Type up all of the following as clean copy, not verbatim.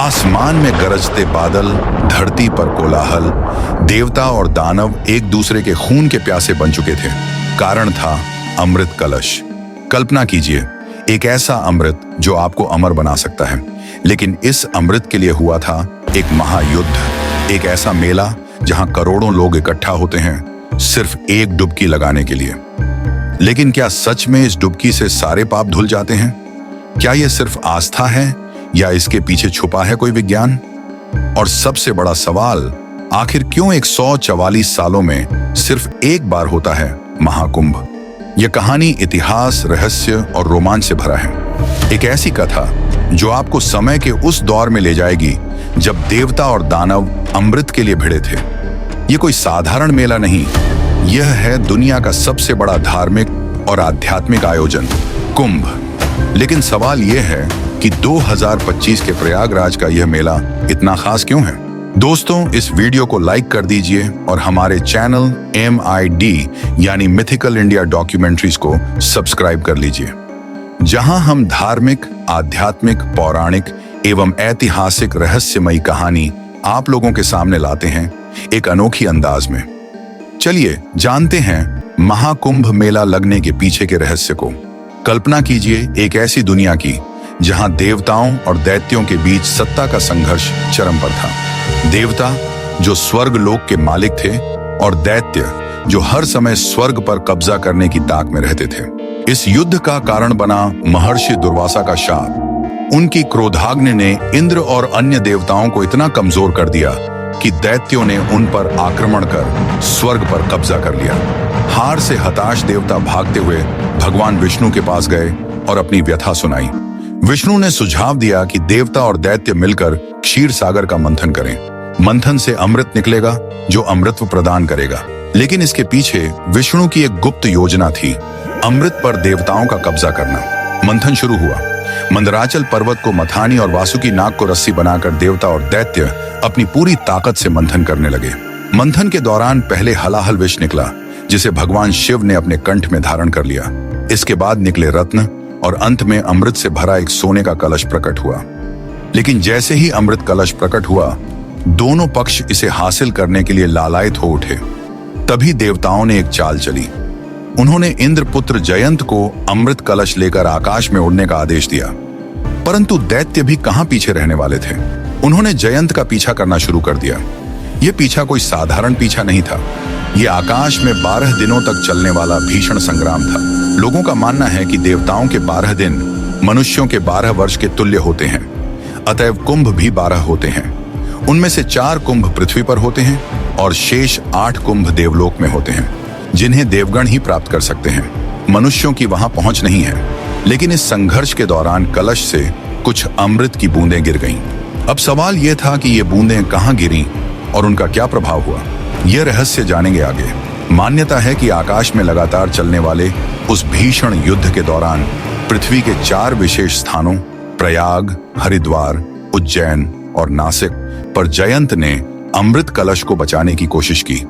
आसमान में गरजते बादल, धरती पर कोलाहल। देवता और दानव एक दूसरे के खून के प्यासे बन चुके थे। कारण था अमृत कलश। कल्पना कीजिए, एक ऐसा अमृत जो आपको अमर बना सकता है। लेकिन इस अमृत के लिए हुआ था एक महायुद्ध, एक ऐसा मेला जहां करोड़ों लोग इकट्ठा होते हैं सिर्फ एक डुबकी लगाने के लिए। लेकिन क्या सच में इस डुबकी से सारे पाप धुल जाते हैं? क्या यह सिर्फ आस्था है या इसके पीछे छुपा है कोई विज्ञान? और सबसे बड़ा सवाल, आखिर क्यों 144 सालों में सिर्फ एक बार होता है महाकुंभ? यह कहानी इतिहास, रहस्य और रोमांच से भरा है। एक ऐसी कथा जो आपको समय के उस दौर में ले जाएगी जब देवता और दानव अमृत के लिए भिड़े थे। यह कोई साधारण मेला नहीं, यह है दुनिया का सबसे बड़ा धार्मिक और आध्यात्मिक आयोजन, कुंभ। लेकिन सवाल यह है कि 2025 के प्रयागराज का यह मेला इतना खास क्यों है? दोस्तों, इस वीडियो को लाइक कर दीजिए और हमारे चैनल MID यानी मिथिकल इंडिया डॉक्यूमेंट्रीज को सब्सक्राइब कर लीजिए, जहां हम धार्मिक, आध्यात्मिक, पौराणिक एवं ऐतिहासिक रहस्यमयी कहानी आप लोगों के सामने लाते हैं एक अनोखी अंदाज में। चलिए जानते हैं महाकुंभ मेला लगने के पीछे के रहस्य को। कल्पना कीजिए एक ऐसी दुनिया की जहां देवताओं और दैत्यों के बीच सत्ता का संघर्ष चरम पर था। देवता जो स्वर्ग लोक के मालिक थे और दैत्य जो हर समय स्वर्ग पर कब्जा करने की ताक में रहते थे। इस युद्ध का कारण बना महर्षि दुर्वासा का शाप। उनकी क्रोधाग्नि ने इंद्र और अन्य देवताओं को इतना कमजोर कर दिया कि दैत्यों ने उन पर आक्रमण कर स्वर्ग पर कब्जा कर लिया। हार से हताश देवता भागते हुए भगवान विष्णु के पास गए और अपनी व्यथा सुनाई। विष्णु ने सुझाव दिया कि देवता और दैत्य मिलकर क्षीर सागर का मंथन करें। मंथन से अमृत निकलेगा जो अमृतत्व प्रदान करेगा। लेकिन इसके पीछे विष्णु की एक गुप्त योजना थी, अमृत पर देवताओं का कब्जा करना। मंथन शुरू हुआ। मंदराचल पर्वत को मथानी और वासुकी नाग को रस्सी बनाकर देवता और दैत्य अपनी पूरी ताकत से मंथन करने लगे। मंथन के दौरान पहले हलाहल विष निकला, जिसे भगवान शिव ने अपने कंठ में धारण कर लिया। इसके बाद निकले रत्न और अंत में अमृत से भरा एक सोने का कलश प्रकट हुआ। लेकिन जैसे ही अमृत कलश प्रकट हुआ, दोनों पक्ष इसे हासिल करने के लिए लालायित हो उठे। तभी देवताओं ने एक चाल चली। उन्होंने इंद्रपुत्र जयंत को अमृत कलश लेकर आकाश में उड़ने का आदेश दिया। परंतु दैत्य भी कहां पीछे रहने वाले थे। उन्होंने जयंत का पीछा करना शुरू कर दिया। यह पीछा कोई साधारण पीछा नहीं था। यह आकाश में 12 दिनों तक चलने वाला भीषण संग्राम था। लोगों का मानना है कि देवताओं के 12 दिन मनुष्यों के 12 वर्ष के तुल्य होते हैं। अतएव कुंभ भी 12 होते हैं। उनमें से 4 कुंभ पृथ्वी पर होते हैं और शेष 8 कुंभ देवलोक में होते हैं, जिन्हें देवगण ही प्राप्त कर सकते हैं। मनुष्यों की वहां पहुंच नहीं है। लेकिन इस संघर्ष के दौरान कलश से कुछ अमृत की बूंदें गिर गईं। अब सवाल यह था कि ये बूंदें कहां गिरीं और उनका क्या प्रभाव हुआ। यह रहस्य जानेंगे आगे। मान्यता है कि आकाश में लगातार चलने वाले उस भीषण युद्ध के दौरान पृथ्वी के 4 विशेष स्थानों प्रयाग, हरिद्वार, उज्जैन और नासिक पर जयंत ने अमृत कलश को बचाने की कोशिश की।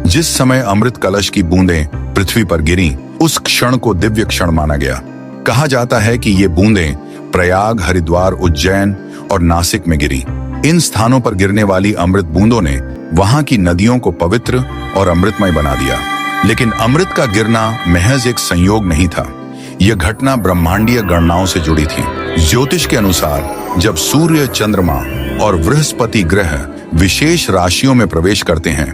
जिस समय अमृत कलश की बूंदें पृथ्वी पर गिरीं, उस क्षण को दिव्य क्षण माना गया। कहा जाता है कि ये बूंदें प्रयाग, हरिद्वार, उज्जैन और नासिक में गिरी। इन स्थानों पर गिरने वाली अमृत बूंदों ने वहां की नदियों को पवित्र और अमृतमय बना दिया। लेकिन अमृत का गिरना महज एक संयोग नहीं था। यह घटना ब्रह्मांडीय गणनाओं से जुड़ी थी। ज्योतिष के अनुसार जब सूर्य, चंद्रमा और बृहस्पति ग्रह विशेष राशियों में प्रवेश करते हैं,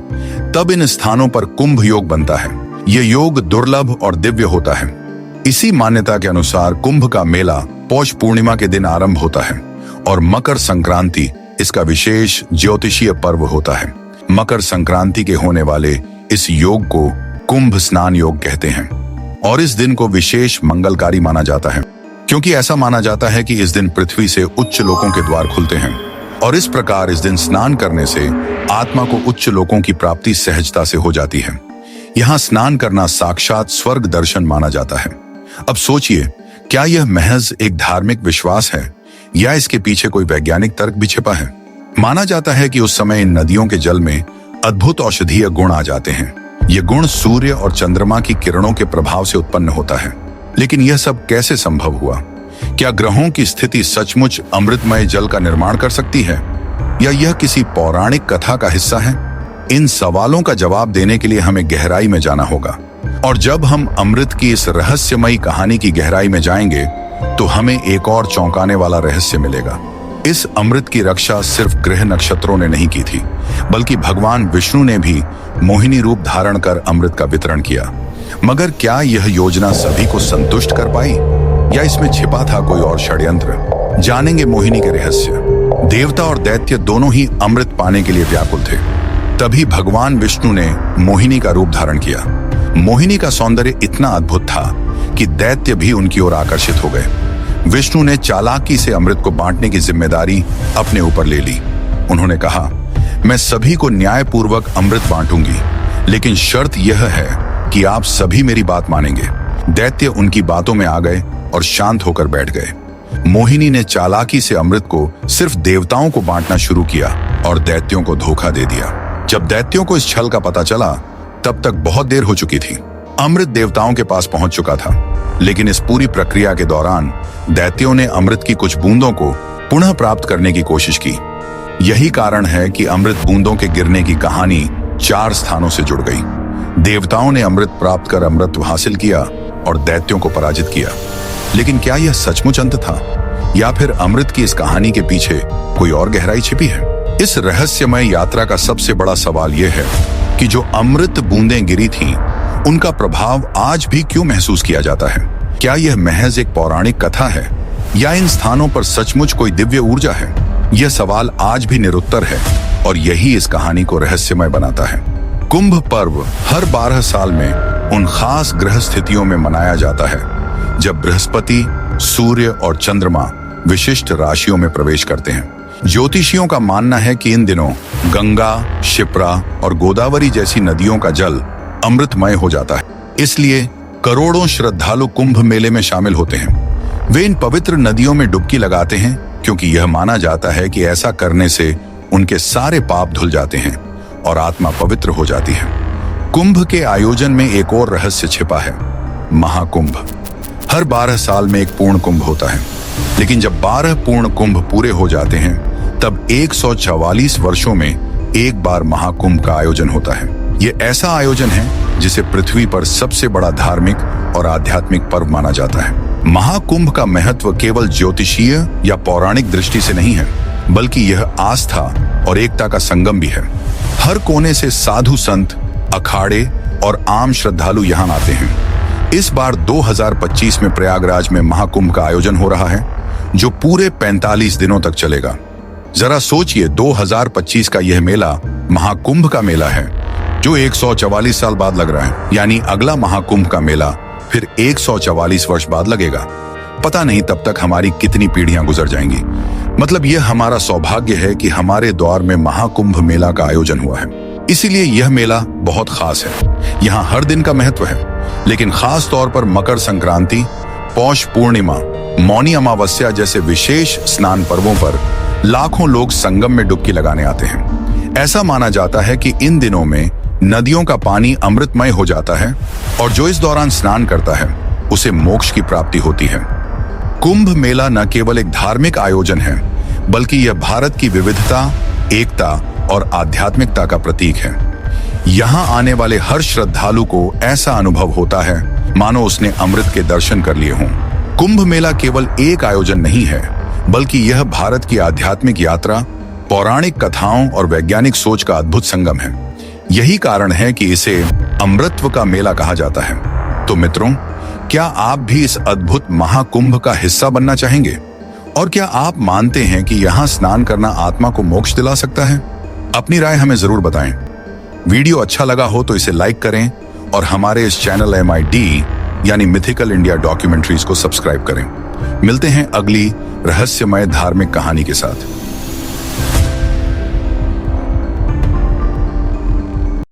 तब इन स्थानों पर कुंभ योग बनता है। यह योग दुर्लभ और दिव्य होता है। इसी मान्यता के अनुसार कुंभ का मेला पौष पूर्णिमा के दिन आरंभ होता है और मकर संक्रांति इसका विशेष ज्योतिषीय पर्व होता है। मकर संक्रांति के होने वाले इस योग को कुंभ स्नान योग कहते हैं और इस दिन को विशेष मंगलकारी माना जाता है, क्योंकि ऐसा माना जाता है कि इस दिन पृथ्वी से उच्च लोकों के द्वार खुलते हैं और इस प्रकार इस दिन स्नान करने से आत्मा को उच्च लोकों की प्राप्ति सहजता से हो जाती है। यहाँ स्नान करना साक्षात स्वर्ग दर्शन माना जाता है। अब सोचिए, क्या यह महज एक धार्मिक विश्वास है या इसके पीछे कोई वैज्ञानिक तर्क भी छिपा है? माना जाता है कि उस समय इन नदियों के जल में अद्भुत औषधीय गुण आ जाते हैं। ये गुण सूर्य और चंद्रमा की किरणों के प्रभाव से उत्पन्न होता है। लेकिन यह सब कैसे संभव हुआ? क्या ग्रहों की स्थिति सचमुच अमृतमय जल का निर्माण कर सकती है, या यह किसी पौराणिक कथा का हिस्सा है? इन सवालों का जवाब देने के लिए हमें गहराई में जाना होगा। और जब हम अमृत की इस रहस्यमयी कहानी की गहराई में जाएंगे तो हमें एक और चौंकाने वाला रहस्य मिलेगा। इस अमृत की रक्षा सिर्फ ग्रह नक्षत्रों ने नहीं की थी, बल्कि भगवान विष्णु ने भी मोहिनी रूप धारण कर अमृत का वितरण किया। मगर क्या यह योजना सभी को संतुष्ट कर पाई, या इसमें छिपा था कोई और षड्यंत्र? जानेंगे मोहिनी के रहस्य। देवता और दैत्य दोनों ही अमृत पाने के लिए व्याकुल थे। तभी भगवान विष्णु ने मोहिनी का रूप धारण किया। मोहिनी का सौंदर्य इतना अद्भुत था कि दैत्य भी उनकी ओर आकर्षित हो गए। विष्णु ने चालाकी से अमृत को बांटने की जिम्मेदारी अपने ऊपर ले ली। उन्होंने कहा, मैं सभी को न्यायपूर्वक अमृत बांटूंगी, लेकिन शर्त यह है कि आप सभी मेरी बात मानेंगे। दैत्य उनकी बातों में आ गए और शांत होकर बैठ गए। मोहिनी ने चालाकी से अमृत को सिर्फ देवताओं को बांटना शुरू किया और दैत्यों को धोखा दे दिया। जब दैत्यों को इस छल का पता चला, तब तक बहुत देर हो चुकी थी। अमृत देवताओं के पास पहुंच चुका था, लेकिन इस पूरी प्रक्रिया के दौरान दैत्यों ने अमृत की कुछ बूंदों को पुनः प्राप्त करने की कोशिश की। यही कारण है कि अमृत बूंदों के गिरने की कहानी 4 स्थानों से जुड़ गई। देवताओं ने अमृत प्राप्त कर अमृत हासिल किया और दैत्यों को पराजित किया। लेकिन क्या यह सचमुच अंत था, या फिर अमृत की इस कहानी के पीछे कोई और गहराई छिपी है? इस रहस्यमय यात्रा का सबसे बड़ा सवाल यह है कि जो अमृत बूंदें गिरी थीं, उनका प्रभाव आज भी क्यों महसूस किया जाता है? क्या यह महज एक पौराणिक कथा है, या इन स्थानों पर सचमुच कोई दिव्य ऊर्जा है? यह सवाल आज भी निरुत्तर है, और यही इस कहानी को रहस्यमय बनाता है। कुंभ पर्व हर 12 साल में उन खास ग्रह स्थितियों में मनाया जाता है जब बृहस्पति, सूर्य और चंद्रमा विशिष्ट राशियों में प्रवेश करते हैं। ज्योतिषियों का मानना है कि इन दिनों गंगा, शिप्रा और गोदावरी जैसी नदियों का जल अमृतमय हो जाता है। इसलिए करोड़ों श्रद्धालु कुंभ मेले में शामिल होते हैं। वे इन पवित्र नदियों में डुबकी लगाते हैं, क्योंकि यह माना जाता है कि ऐसा करने से उनके सारे पाप धुल जाते हैं और आत्मा पवित्र हो जाती है। कुंभ के आयोजन में एक और रहस्य छिपा है, महाकुंभ। हर 12 साल में एक पूर्ण कुंभ होता है, लेकिन जब 12 पूर्ण कुंभ पूरे हो जाते हैं, तब 144 वर्षों में एक बार महाकुंभ का आयोजन होता है। ये ऐसा आयोजन है जिसे पृथ्वी पर सबसे बड़ा धार्मिक और आध्यात्मिक पर्व माना जाता है। महाकुंभ का महत्व केवल ज्योतिषीय या पौराणिक दृष्टि से नहीं है, बल्कि यह आस्था और एकता का संगम भी है। हर कोने से साधु संत, अखाड़े और आम श्रद्धालु यहाँ आते हैं। इस बार 2025 में प्रयागराज में महाकुंभ का आयोजन हो रहा है, जो पूरे 45 दिनों तक चलेगा। जरा सोचिए, 2025 का यह मेला महाकुंभ का मेला है, जो 144 साल बाद लग रहा है। यानी अगला महाकुंभ का मेला फिर 144 वर्ष बाद लगेगा। पता नहीं तब तक हमारी कितनी पीढ़ियां गुजर जाएंगी। मतलब यह हमारा सौभाग्य है कि हमारे दौर में महाकुंभ मेला का आयोजन हुआ है। इसीलिए यह मेला बहुत खास है। यहाँ हर दिन का महत्व है, लेकिन खास तौर पर मकर संक्रांति, पौष पूर्णिमा, मौनी अमावस्या जैसे विशेष स्नान पर्वों पर लाखों लोग संगम में डुबकी लगाने आते हैं। ऐसा माना जाता है कि इन दिनों में नदियों का पानी अमृतमय हो जाता है, और जो इस दौरान स्नान करता है उसे मोक्ष की प्राप्ति होती है। कुंभ मेला न केवल एक धार्मिक आयोजन है, बल्कि यह भारत की विविधता, एकता और आध्यात्मिकता का प्रतीक है। यहाँ आने वाले हर श्रद्धालु को ऐसा अनुभव होता है मानो उसने अमृत के दर्शन कर लिए हों। कुंभ मेला केवल एक आयोजन नहीं है, बल्कि यह भारत की आध्यात्मिक यात्रा, पौराणिक कथाओं और वैज्ञानिक सोच का अद्भुत संगम है। यही कारण है कि इसे अमृतत्व का मेला कहा जाता है। तो मित्रों, क्या आप भी इस अद्भुत महाकुंभ का हिस्सा बनना चाहेंगे? और क्या आप मानते हैं कि यहाँ स्नान करना आत्मा को मोक्ष दिला सकता है? अपनी राय हमें जरूर बताएं। वीडियो अच्छा लगा हो तो इसे लाइक करें और हमारे इस चैनल MID यानी मिथिकल इंडिया डॉक्यूमेंट्रीज को सब्सक्राइब करें। मिलते हैं अगली रहस्यमय धार्मिक कहानी के साथ।